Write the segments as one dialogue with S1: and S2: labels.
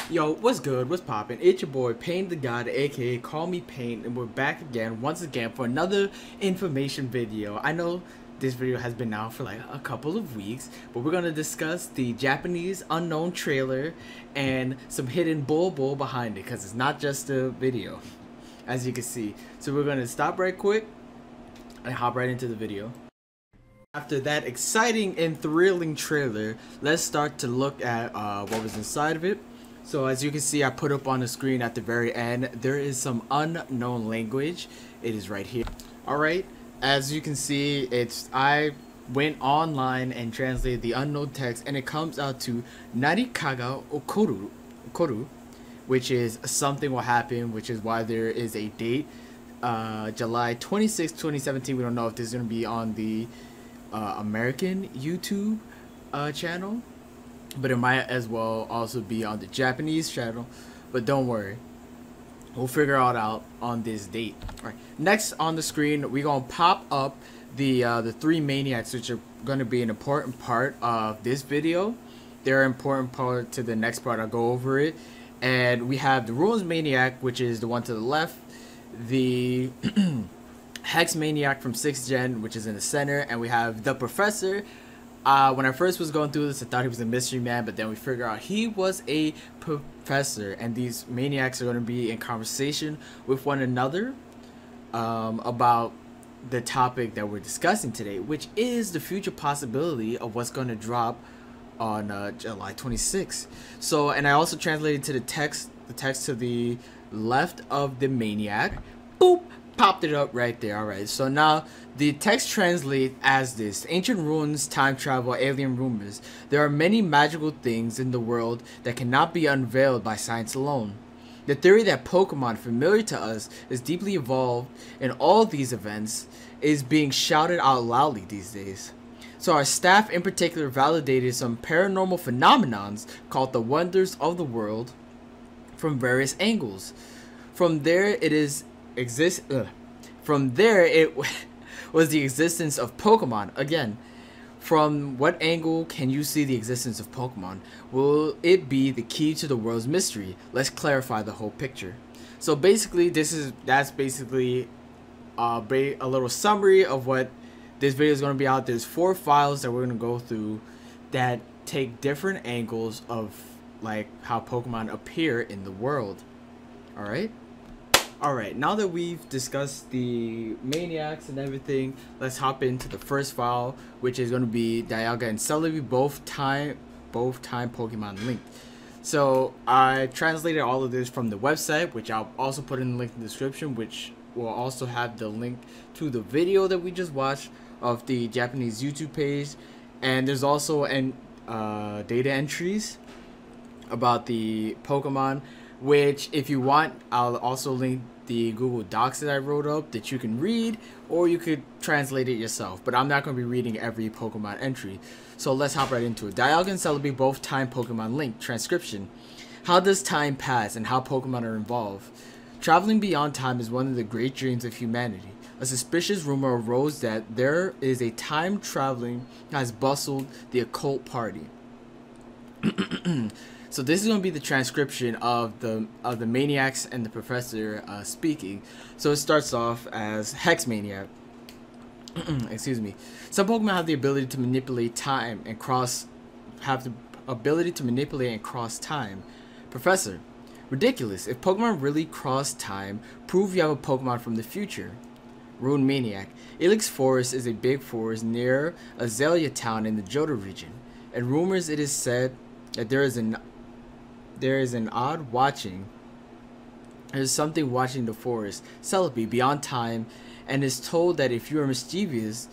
S1: Yo, what's good? What's poppin'? It's your boy Pain the God, aka Call Me Pain, and we're back again, once again, for another information video. I know this video has been out for like a couple of weeks, but we're gonna discuss the Japanese unknown trailer and some hidden bull behind it, because it's not just a video, as you can see. So we're gonna stop right quick and hop right into the video. After that exciting and thrilling trailer, let's start to look at what was inside of it. So as you can see, I put up on the screen at the very end, there is some unknown language. It is right here. Alright, as you can see, I went online and translated the unknown text, and it comes out to Narikaga okoru, which is something will happen, which is why there is a date, July 26, 2017. We don't know if this is going to be on the American YouTube channel, but it might as well also be on the Japanese channel. But don't worry, we'll figure it out on this date. All right, next on the screen we're gonna pop up the three maniacs, which are going to be an important part of this video. They're an important part to the next part. I'll go over it. And we have the ruins maniac, which is the one to the left, the Hex Maniac from 6th Gen, which is in the center, and we have the Professor. When I first was going through this, I thought he was a mystery man, but then we figured out he was a professor, and these maniacs are going to be in conversation with one another about the topic that we're discussing today, which is the future possibility of what's going to drop on July 26th. So, and I also translated to the text to the left of the maniac. Boop! Popped it up right there. Alright, so now the text translates as this: ancient ruins, time travel, alien rumors. There are many magical things in the world that cannot be unveiled by science alone. The theory that Pokemon, familiar to us, is deeply involved in all these events is being shouted out loudly these days. So our staff in particular validated some paranormal phenomenons called the wonders of the world from various angles. From there it was the existence of Pokemon. Again, from what angle can you see the existence of Pokemon? Will it be the key to the world's mystery? Let's clarify the whole picture. So basically, that's basically a little summary of what this video is going to be out. There's 4 files that we're going to go through that take different angles of like how Pokemon appear in the world. Alright, now that we've discussed the maniacs and everything, let's hop into the first file, which is going to be Dialga and Celebi, both time Pokemon linked. So I translated all of this from the website, which I'll also put in the link in the description, which will also have the link to the video that we just watched of the Japanese YouTube page. And there's also data entries about the Pokemon, which if you want, I'll also link the Google Docs that I wrote up that you can read, or you could translate it yourself, but I'm not going to be reading every Pokemon entry. So let's hop right into it. Dialga and Celebi, both time Pokemon linked. Transcription: how does time pass and how Pokemon are involved? Traveling beyond time is one of the great dreams of humanity. A suspicious rumor arose that there is a time traveling has bustled the occult party. So this is going to be the transcription of the maniacs and the professor speaking. So it starts off as Hex Maniac. Excuse me. Some Pokemon have the ability to manipulate time and cross time. Professor: ridiculous. If Pokemon really cross time, prove you have a Pokemon from the future. Ruin Maniac: Ilex Forest is a big forest near Azalea Town in the Johto region, and rumors it is said that there is something watching the forest, Celebi, beyond time, and is told that if you are mischievous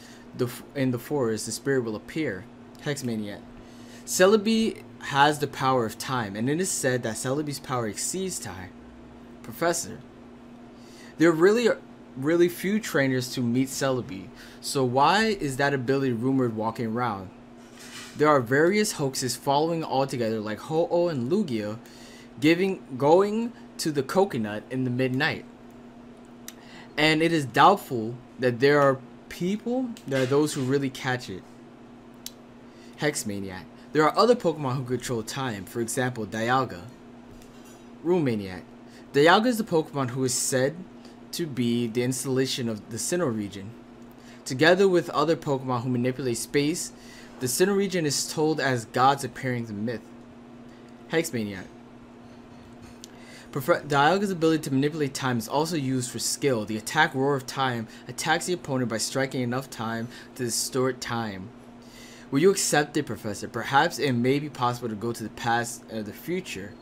S1: in the forest, the spirit will appear. Hex Maniac: Celebi has the power of time, and it is said that Celebi's power exceeds time. Professor: there are really few trainers to meet Celebi, so why is that ability rumored walking around? There are various hoaxes following all together, like Ho-Oh and Lugia going to the coconut in the midnight. And it is doubtful that there are those who really catch it. Hex Maniac: there are other Pokemon who control time, for example Dialga. Room Maniac. Dialga is the Pokemon who is said to be the installation of the Sinnoh region. Together with other Pokemon who manipulate space, the Sinnoh region is told as gods appearing in myth. Hex Maniac. Dialga's ability to manipulate time is also used for skill. The attack Roar of Time attacks the opponent by striking enough time to distort time. Will you accept it, Professor? Perhaps it may be possible to go to the past or the future.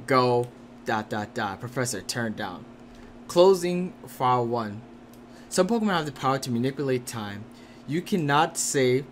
S1: Go ... Professor, turn down. Closing file 1. Some Pokemon have the power to manipulate time. You cannot say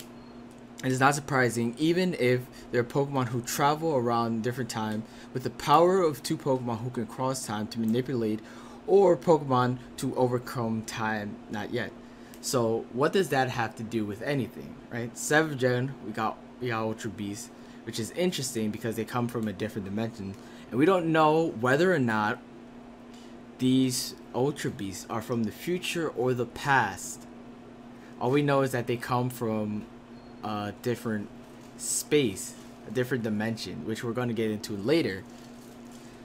S1: it is not surprising, even if there are Pokemon who travel around different time with the power of 2 Pokemon who can cross time to manipulate, or Pokemon to overcome time. Not yet. So what does that have to do with anything, right? 7th gen, we got Ultra Beasts, which is interesting because they come from a different dimension, and we don't know whether or not these Ultra Beasts are from the future or the past. All we know is that they come from a different space, a different dimension, which we're going to get into later.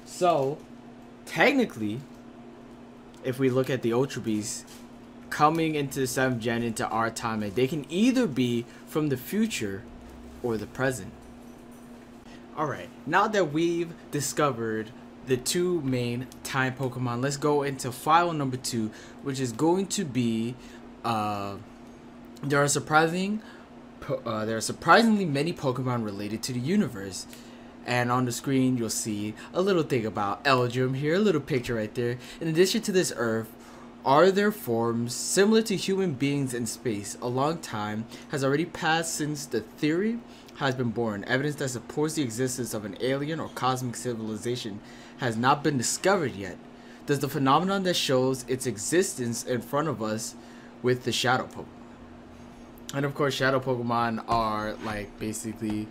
S1: So technically, if we look at the Ultra Beasts coming into 7th gen into our timeline, they can either be from the future or the present. Alright, now that we've discovered the 2 main time Pokemon, let's go into file number 2, which is going to be there are surprisingly many Pokemon related to the universe. And on the screen you'll see a little thing about Eldrum here, a little picture right there. In addition to this Earth, are there forms similar to human beings in space? A long time has already passed since the theory has been born. Evidence that supports the existence of an alien or cosmic civilization has not been discovered yet. Does the phenomenon that shows its existence in front of us with the Shadow Pokemon? And of course, Shadow Pokemon are like basically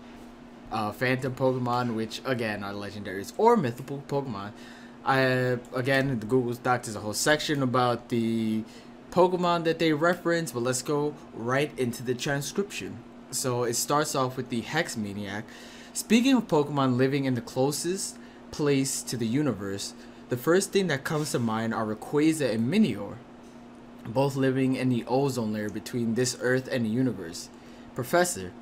S1: Phantom Pokemon, which again are legendaries or mythical Pokemon. Again, in the Google Docs there's a whole section about the Pokemon that they reference, but let's go right into the transcription. So it starts off with the Hex Maniac. Speaking of Pokemon living in the closest place to the universe, the first thing that comes to mind are Rayquaza and Minior, both living in the ozone layer between this Earth and the universe. Professor,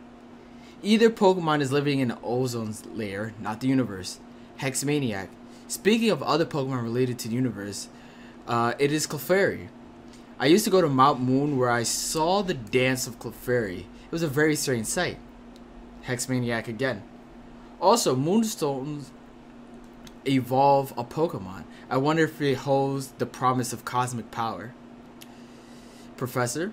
S1: either Pokemon is living in the ozone layer, not the universe. Hex Maniac. Speaking of other Pokemon related to the universe, it is Clefairy. I used to go to Mount Moon where I saw the dance of Clefairy. It was a very strange sight. Hex Maniac again. Also, Moonstones evolve a Pokemon. I wonder if it holds the promise of cosmic power. Professor,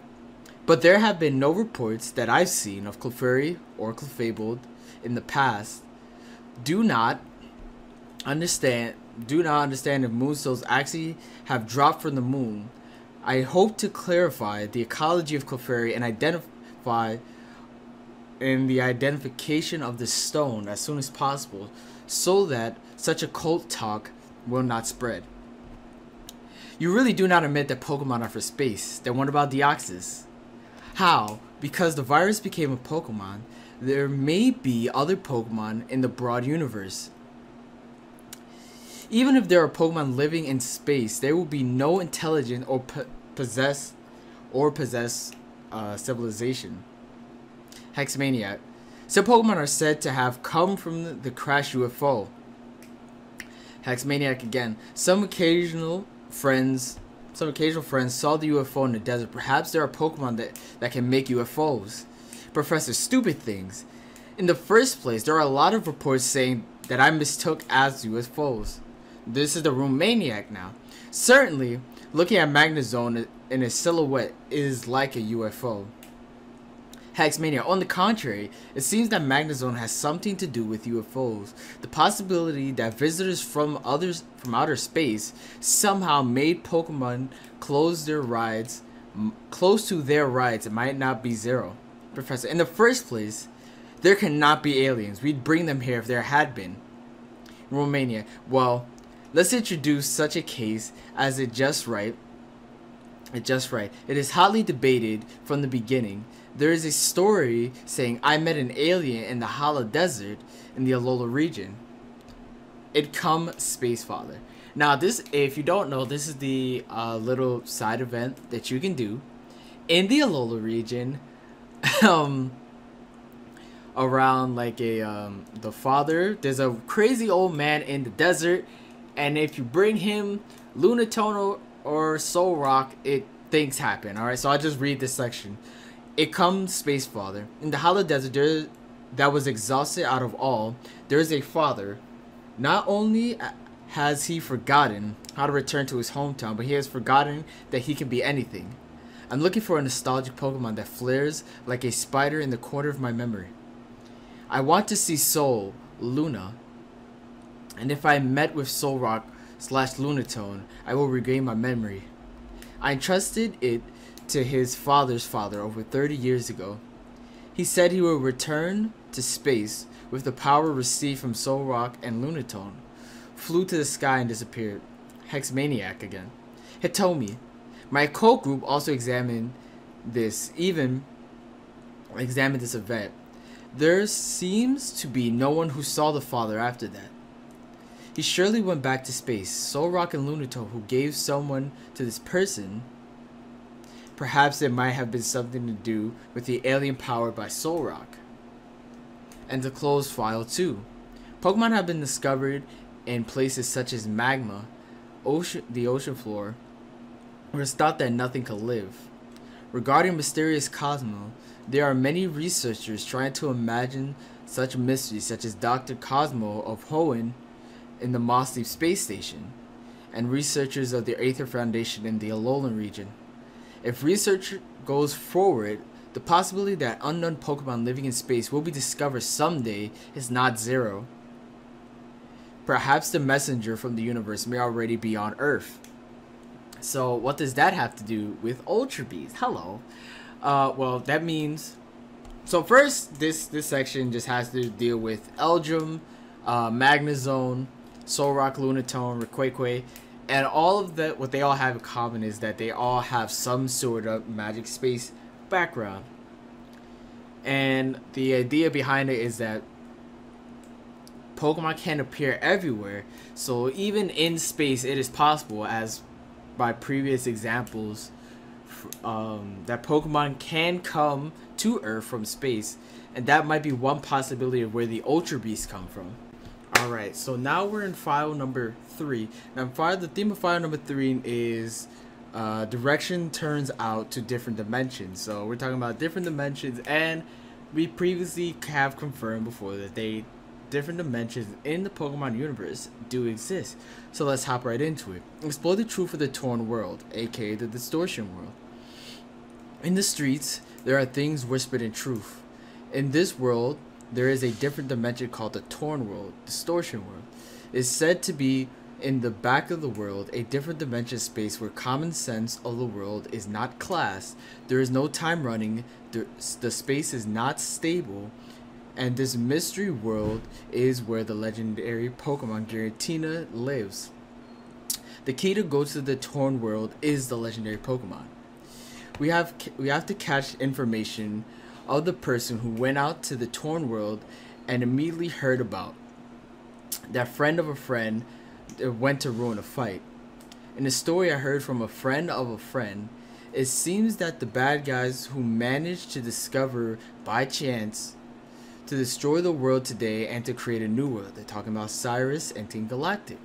S1: but there have been no reports that I've seen of Clefairy or Clefable in the past. Do not understand if Moonstones actually have dropped from the moon. I hope to clarify the ecology of Clefairy and identify in the identification of the stone as soon as possible, so that such occult talk will not spread. You really do not admit that Pokemon are for space. Then what about Deoxys? How? Because the virus became a Pokemon, there may be other Pokemon in the broad universe. Even if there are Pokemon living in space, there will be no intelligent or possess civilization. Hexmaniac. Some Pokemon are said to have come from the crashed UFO. Hexmaniac again. Some occasional friends saw the UFO in the desert. Perhaps there are Pokemon that can make UFOs. Professor, stupid things. In the first place, there are a lot of reports saying that I mistook as UFOs. This is the Room Maniac now. Certainly, looking at Magnezone in a silhouette is like a UFO. Hexmania. On the contrary, it seems that Magnezone has something to do with UFOs. The possibility that visitors from outer space somehow made Pokemon close to their rides might not be zero. Professor, in the first place, there cannot be aliens. We'd bring them here if there had been. Romania. Well, let's introduce such a case as It Just Right. It is hotly debated from the beginning. There is a story saying I met an alien in the Hala Desert in the Alola region. it come Space Father. Now this, if you don't know, this is the little side event that you can do in the Alola region, around like the father. There's a crazy old man in the desert, and if you bring him Lunatone or Soul Rock, things happen. All right, so I'll just read this section. It comes Space Father. In the hollow desert that was exhausted out of all, there is a father. Not only has he forgotten how to return to his hometown, but he has forgotten that he can be anything. I'm looking for a nostalgic Pokemon that flares like a spider in the corner of my memory. I want to see Soul, Luna, and if I met with Soul Rock / Lunatone, I will regain my memory. I entrusted it to his father's father over 30 years ago. He said he would return to space with the power received from Soul Rock and Lunatone. Flew to the sky and disappeared. Hexmaniac again. Hitomi. My cult group also examined this event. There seems to be no one who saw the father after that. He surely went back to space. Soul Rock and Lunatone, who gave someone to this person. Perhaps it might have been something to do with the alien powered by Soul Rock. And to close file 2. Pokemon have been discovered in places such as magma, the ocean floor, where it's thought that nothing could live. Regarding mysterious Cosmo, there are many researchers trying to imagine such mysteries, such as Dr. Cosmo of Hoenn in the Mossleaf Space Station, and researchers of the Aether Foundation in the Alolan region. If research goes forward, the possibility that unknown Pokemon living in space will be discovered someday is not zero. Perhaps the messenger from the universe may already be on Earth. So what does that have to do with Ultra Beast? Hello. Well, that means... So first, this section just has to deal with Eldrum, Magnezone, Soul Rock, Lunatone, Requaque, and all of that. What they all have in common is that they all have some sort of magic space background. And the idea behind it is that Pokemon can appear everywhere. So even in space, it is possible, as by previous examples, that Pokemon can come to Earth from space, and that might be one possibility of where the Ultra Beasts come from. Alright, so now we're in file number 3. Now the theme of file number 3 is direction turns out to different dimensions. So we're talking about different dimensions, and we previously have confirmed before that different dimensions in the Pokemon universe do exist. So let's hop right into it. Explore the truth of the torn world, aka the distortion world. In the streets, there are things whispered in truth. In this world, there is a different dimension called the torn world, distortion world. It is said to be in the back of the world, a different dimension space where common sense of the world is not classed. There is no time running, the space is not stable, and this mystery world is where the legendary Pokemon Giratina lives. The key to go to the torn world is the legendary Pokemon. We have to catch information of the person who went out to the torn world and immediately heard about that friend of a friend that went to ruin a fight. In a story I heard from a friend of a friend, it seems that the bad guys who managed to discover by chance to destroy the world today and to create a new world. They're talking about Cyrus and Team Galactic.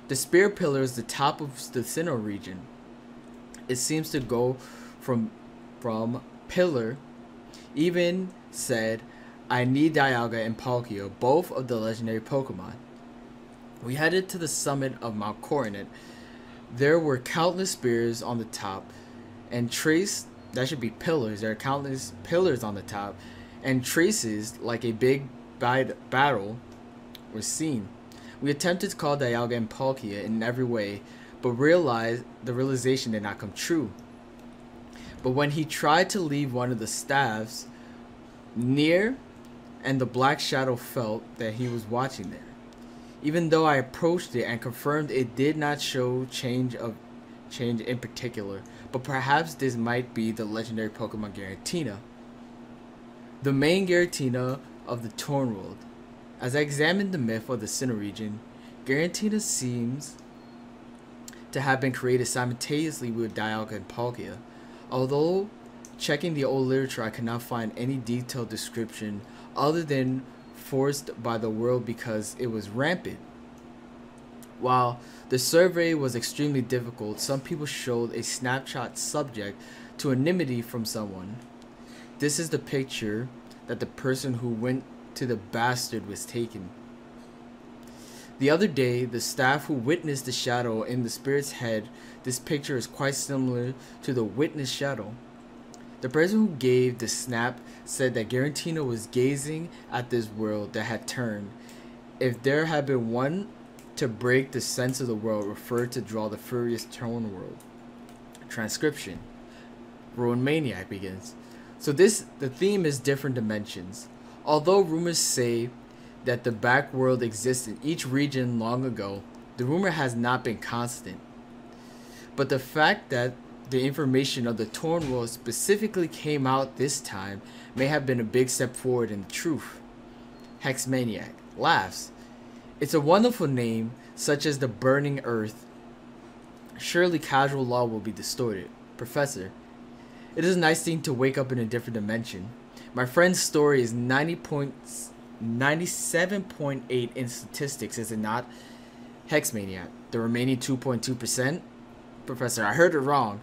S1: The Spirit Pillar is the top of the Sinnoh region. It seems to go from Pillar. Even said, I need Dialga and Palkia, both of the legendary Pokemon. We headed to the summit of Mount Coronet. There were countless spears on the top, and that should be pillars. There are countless pillars on the top, and traces like a big battle were seen. We attempted to call Dialga and Palkia in every way, but realized the realization did not come true. But when he tried to leave one of the staffs near, and the black shadow felt that he was watching there. Even though I approached it and confirmed it did not show change in particular, but perhaps this might be the legendary Pokemon Giratina, the main Giratina of the Torn World. As I examined the myth of the Sinnoh region, Garantina seems to have been created simultaneously with Dialga and Palkia. Although checking the old literature, I cannot find any detailed description other than forced by the world because it was rampant. While the survey was extremely difficult, some people showed a snapshot subject to anonymity from someone. This is the picture that the person who went to the bastard was taken. The other day, the staff who witnessed the shadow in the spirit's head, this picture is quite similar to the witness shadow. The person who gave the snap said that Garantina was gazing at this world that had turned. If there had been one to break the sense of the world, referred to draw the furious tone world. Transcription. Ruin Maniac begins. So the theme is different dimensions. Although rumors say that the back world existed in each region long ago, the rumor has not been constant. But the fact that the information of the Torn World specifically came out this time may have been a big step forward in the truth. Hex Maniac laughs. It's a wonderful name, such as the Burning Earth. Surely casual law will be distorted. Professor, it is a nice thing to wake up in a different dimension. My friend's story is 97.8 in statistics, is it not? Hex Maniac, the remaining 2.2%? Professor, I heard it wrong.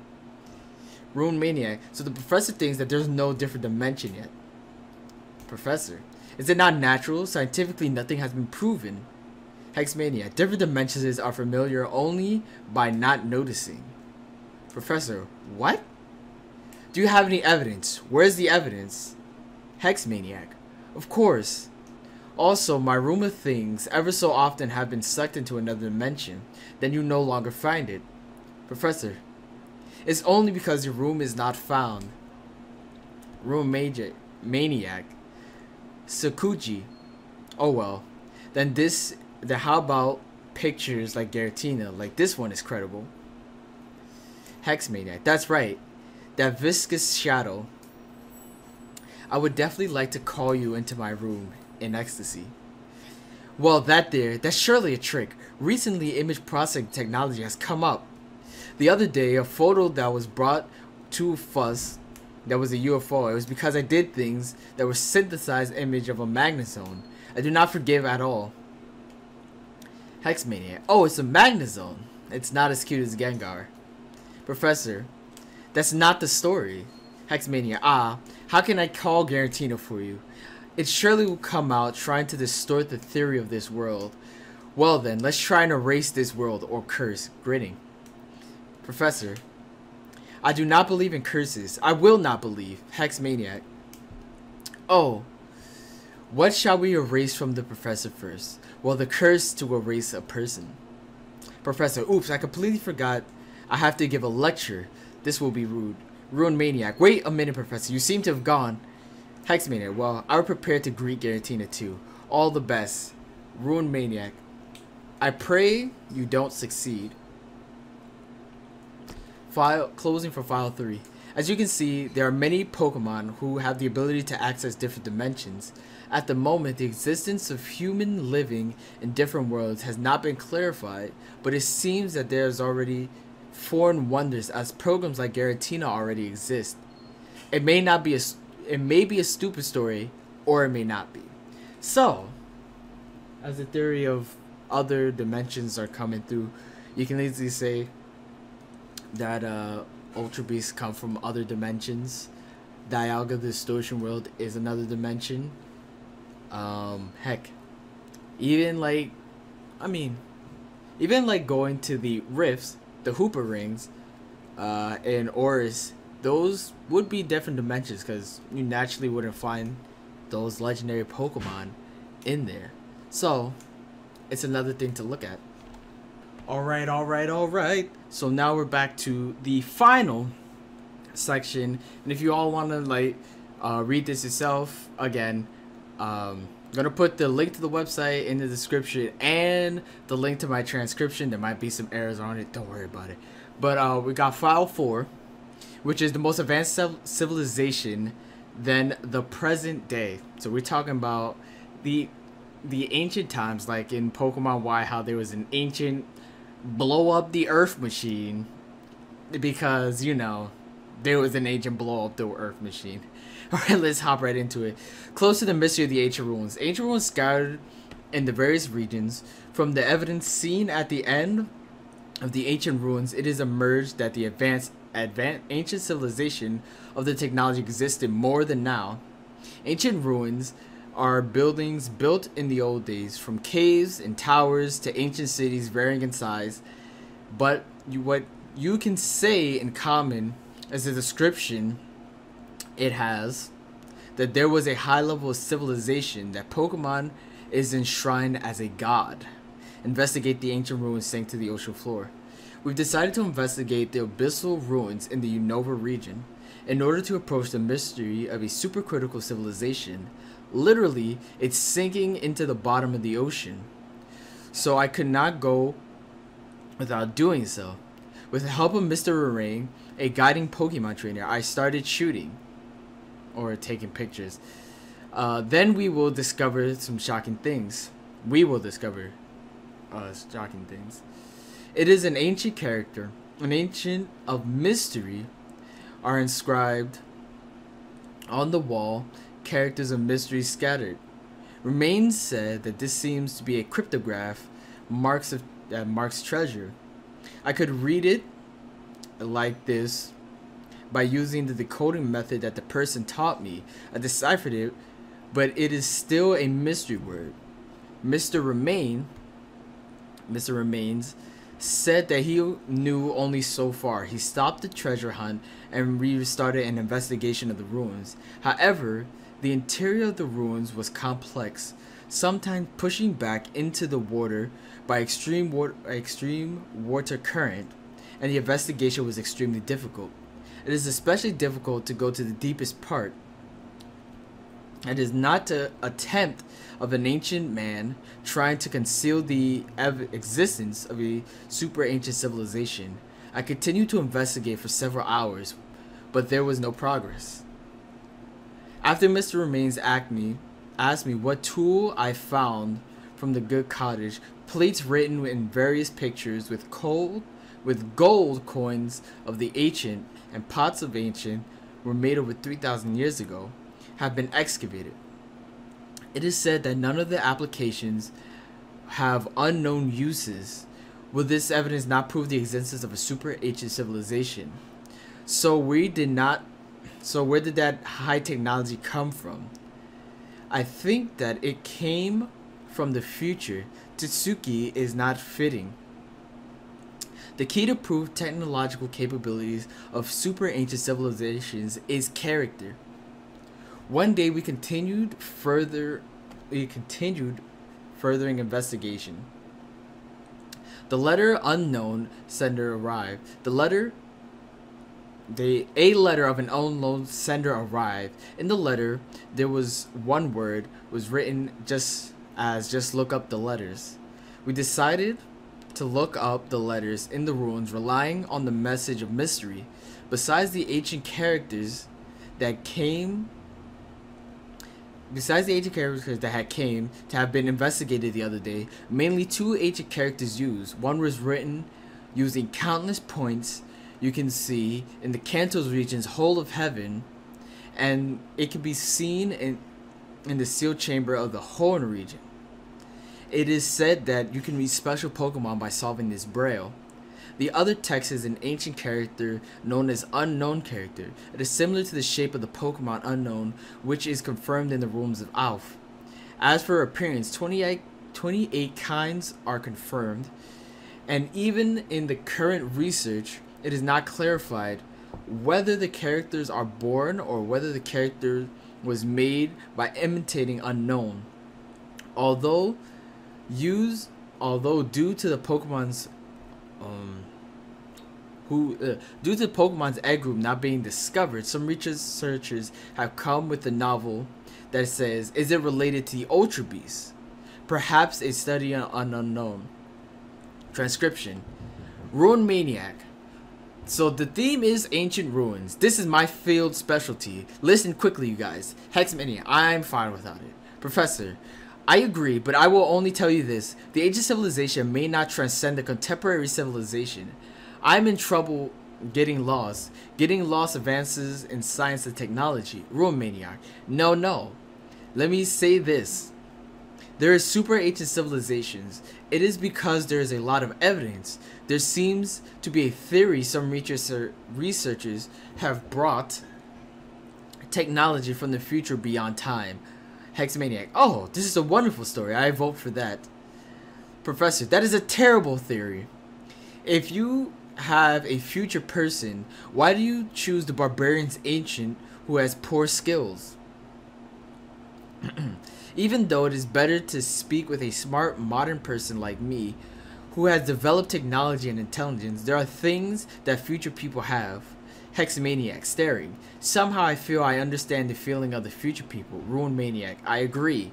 S1: Ruin Maniac, so the professor thinks that there's no different dimension yet. Professor, is it not natural? Scientifically, nothing has been proven. Hex Maniac, different dimensions are familiar only by not noticing. Professor, what? Do you have any evidence? Where's the evidence? Hex Maniac, of course. Also, my room of things ever so often have been sucked into another dimension. Then you no longer find it. Professor, it's only because your room is not found. Ruin Maniac. Sakuji. Oh well. Then how about pictures like Giratina? Like this one is credible. Hex Maniac. That's right. That viscous shadow. I would definitely like to call you into my room in ecstasy. Well, that's surely a trick. Recently, image processing technology has come up. The other day, a photo that was brought to Fuzz, that was a UFO. It was because I did things that were synthesized image of a magnezone. I do not forgive at all. Hex Maniac. Oh, it's a magnezone. It's not as cute as Gengar. Professor, that's not the story. Hex Maniac. How can I call Giratina for you? It surely will come out trying to distort the theory of this world. Well then, let's try and erase this world or curse. Grinning. Professor, I do not believe in curses. I will not believe. Hex Maniac. Oh, what shall we erase from the professor first? Well, the curse to erase a person. Professor, oops, I completely forgot. I have to give a lecture. This will be rude. Ruin Maniac. Wait a minute, Professor. You seem to have gone. Hex Maniac. Well, I was prepared to greet Giratina too. All the best. Ruin Maniac. I pray you don't succeed. Closing for file 3. As you can see, there are many Pokemon who have the ability to access different dimensions. At the moment, the existence of human living in different worlds has not been clarified, but it seems that there is already foreign wonders as programs like Giratina already exist. It may be a stupid story, or it may not be. So, as the theory of other dimensions are coming through, you can easily say that Ultra Beasts come from other dimensions. Dialga, the distortion world, is another dimension. Heck, even like going to the rifts, the Hooper rings, and Oris, those would be different dimensions because you naturally wouldn't find those legendary Pokemon in there. So it's another thing to look at. Alright. So now we're back to the final section. And if you all want to read this yourself, again, I'm going to put the link to the website in the description and the link to my transcription. There might be some errors on it. Don't worry about it. But we got file 4, which is the most advanced civilization than the present day. So we're talking about the the ancient times, like in Pokemon Y, how there was an ancient blow up the Earth machine, because there was an ancient blow up the Earth machine. Alright, let's hop right into it. Close to the mystery of the ancient ruins. Ancient ruins scattered in the various regions. From the evidence seen at the end of the ancient ruins, it is emerged that the advanced ancient civilization of the technology existed more than now. Ancient ruins are buildings built in the old days, from caves and towers to ancient cities varying in size. But what you can say in common as a description it has, that there was a high level of civilization, that Pokemon is enshrined as a god. Investigate the ancient ruins sank to the ocean floor. We've decided to investigate the abyssal ruins in the Unova region in order to approach the mystery of a supercritical civilization. Literally, it's sinking into the bottom of the ocean. So I could not go without doing so. With the help of Mr. Remain, a guiding Pokemon trainer, I started shooting. Or taking pictures. Then we will discover some shocking things. Shocking things. It is an ancient character. An ancient of mystery are inscribed on the wall. Characters of mystery scattered. Remain said that this seems to be a cryptograph that marks treasure. I could read it like this by using the decoding method that the person taught me. I deciphered it, but it is still a mystery word. Mr. Remains said that he knew only so far. He stopped the treasure hunt and restarted an investigation of the ruins. However, the interior of the ruins was complex, sometimes pushing back into the water by extreme water current, and the investigation was extremely difficult. It is especially difficult to go to the deepest part. It is not the attempt of an ancient man trying to conceal the existence of a super ancient civilization. I continued to investigate for several hours, but there was no progress. After Mr. Remains asked me what tool I found from the good cottage, plates written in various pictures with gold coins of the ancient and pots of ancient were made over 3,000 years ago, have been excavated. It is said that none of the applications have unknown uses. Will this evidence not prove the existence of a super ancient civilization? So where did that high technology come from? I think that it came from the future. Tsuki is not fitting. The key to prove technological capabilities of super ancient civilizations is character. One day we continued furthering investigation. The letter unknown sender arrived. A letter of an unknown sender arrived. In the letter, there was one word was written just look up the letters. We decided to look up the letters in the ruins, relying on the message of mystery. Besides the ancient characters that had came to have been investigated the other day, mainly two ancient characters used. One was written using countless points you can see in the Kanto's region's whole of heaven, and it can be seen in the sealed chamber of the Horn region. It is said that you can read special Pokemon by solving this braille. The other text is an ancient character known as Unknown Character. It is similar to the shape of the Pokemon Unknown, which is confirmed in the ruins of Alph. As for appearance, 28 kinds are confirmed, and even in the current research, it is not clarified whether the characters are born or whether the character was made by imitating Unknown. Although due to the Pokemon's egg group not being discovered, some researchers have come with a novel that says, is it related to the Ultra Beast? Perhaps a study on unknown. Transcription. Ruin Maniac. So the theme is ancient ruins. This is my field specialty. Listen quickly, you guys. Hexmania, I'm fine without it. Professor, I agree, but I will only tell you this. The ancient civilization may not transcend the contemporary civilization. I'm in trouble getting lost. Getting lost advances in science and technology. Ruin Maniac. No, no. Let me say this. There is super ancient civilizations. It is because there is a lot of evidence. There seems to be a theory some researchers have brought technology from the future beyond time. Hexmaniac. Oh, this is a wonderful story. I vote for that. Professor, that is a terrible theory. If you have a future person, why do you choose the barbarian's ancient who has poor skills? Even though it is better to speak with a smart modern person like me, who has developed technology and intelligence, there are things that future people have. Hexmaniac staring. Somehow I feel I understand the feeling of the future people. Ruin Maniac. I agree.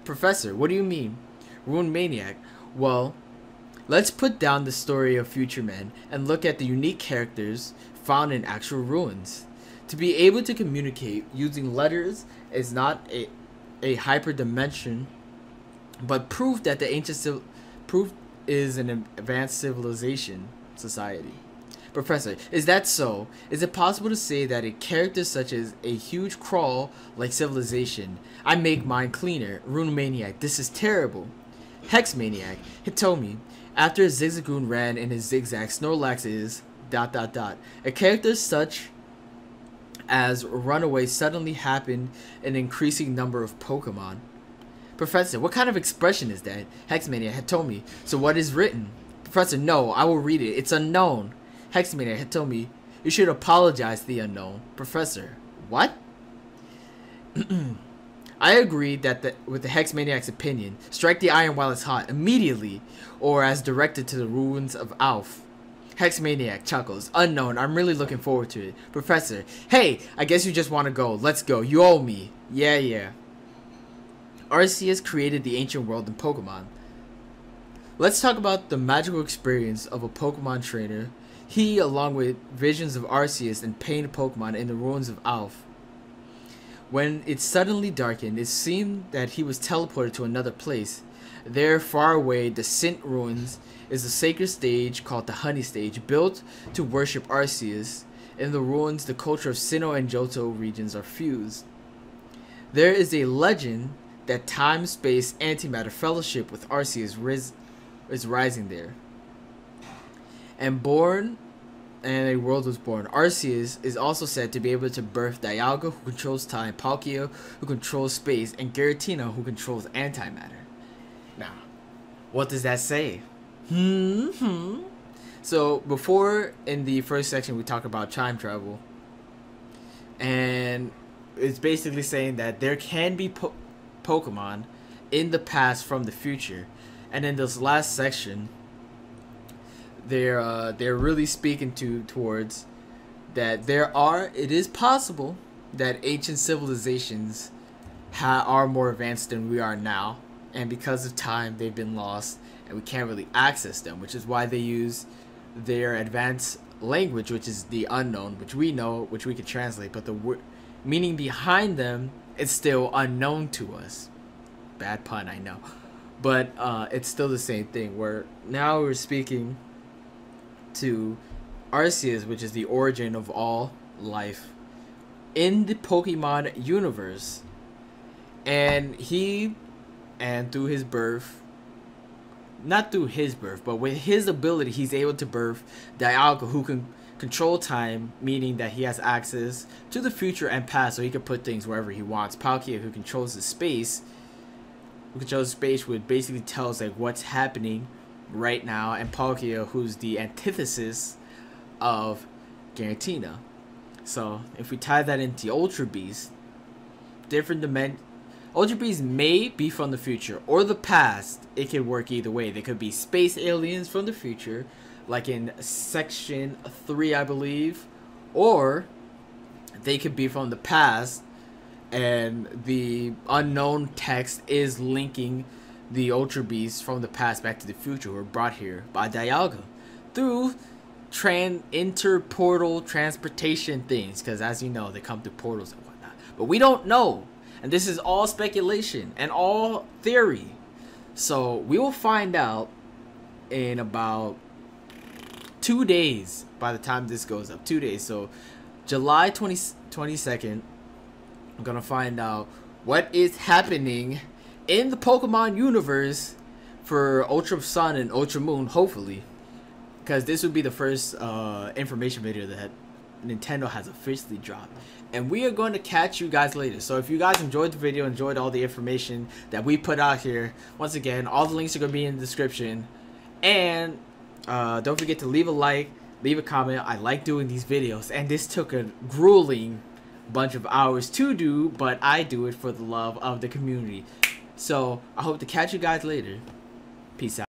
S1: Professor, what do you mean? Ruin Maniac. Well, let's put down the story of future men and look at the unique characters found in actual ruins. To be able to communicate using letters is not a hyperdimension, but proof that the proof is an advanced civilization society. Professor, is that so? Is it possible to say that a character such as a huge crawl like civilization, I make mine cleaner? Rune Maniac, this is terrible. Hex Maniac, Hitomi, after Zigzagoon ran in his zigzag, Snorlax is ... A character such as Runaway suddenly happened an increasing number of Pokemon. Professor, what kind of expression is that? Hexmania Hitomi, so what is written? Professor, no, I will read it. It's unknown. Hexmania Hitomi, you should apologize to the unknown. Professor, what? I agree that with the Hexmaniac's opinion. Strike the iron while it's hot, immediately, or as directed to the ruins of Alf. Hexmaniac chuckles. Unknown, I'm really looking forward to it. Professor, hey, I guess you just want to go. Let's go. You owe me. Yeah. Arceus created the ancient world in Pokemon. Let's talk about the magical experience of a Pokemon trainer. He, along with visions of Arceus and painted Pokemon in the ruins of Alf. When it suddenly darkened, it seemed that he was teleported to another place. There, far away, the Sint ruins is a sacred stage called the Honey Stage, built to worship Arceus. In the ruins, the culture of Sinnoh and Johto regions are fused. There is a legend that time-space antimatter fellowship with Arceus is rising there. And a world was born. Arceus is also said to be able to birth Dialga, who controls time, Palkia, who controls space, and Giratina, who controls antimatter. Now, what does that say? So, before in the first section we talk about time travel, and it's basically saying that there can be Pokemon in the past from the future, and in this last section, they're really speaking towards that it is possible that ancient civilizations are more advanced than we are now, and because of time they've been lost and we can't really access them, which is why they use their advanced language, which is the unknown, which we know, which we can translate, but the meaning behind them is still unknown to us. Bad pun, I know, but it's still the same thing, where now we're speaking to Arceus, which is the origin of all life in the Pokemon universe, and through his birth, not through his birth, but with his ability, he's able to birth Dialga, who can control time, meaning that he has access to the future and past, so he can put things wherever he wants. Palkia, who controls the space, would basically tell us like what's happening right now, and Palkia, who's the antithesis of Giratina. So if we tie that into Ultra Beast, different dimensions. Ultra Beasts may be from the future or the past. It could work either way. They could be space aliens from the future, like in section 3, I believe, or they could be from the past, and the unknown text is linking the Ultra Beasts from the past back to the future, who were brought here by Dialga through interportal transportation things, because as you know, they come through portals and whatnot. But we don't know. And this is all speculation and all theory. So we will find out in about 2 days by the time this goes up. 2 days. So July 22nd, I'm going to find out what is happening in the Pokemon universe for Ultra Sun and Ultra Moon, hopefully. Because this would be the first information video that Nintendo has officially dropped. And we are going to catch you guys later. So if you guys enjoyed the video, enjoyed all the information that we put out here, once again, all the links are going to be in the description. And don't forget to leave a like, leave a comment. I like doing these videos. And this took a grueling bunch of hours to do, but I do it for the love of the community. So I hope to catch you guys later. Peace out.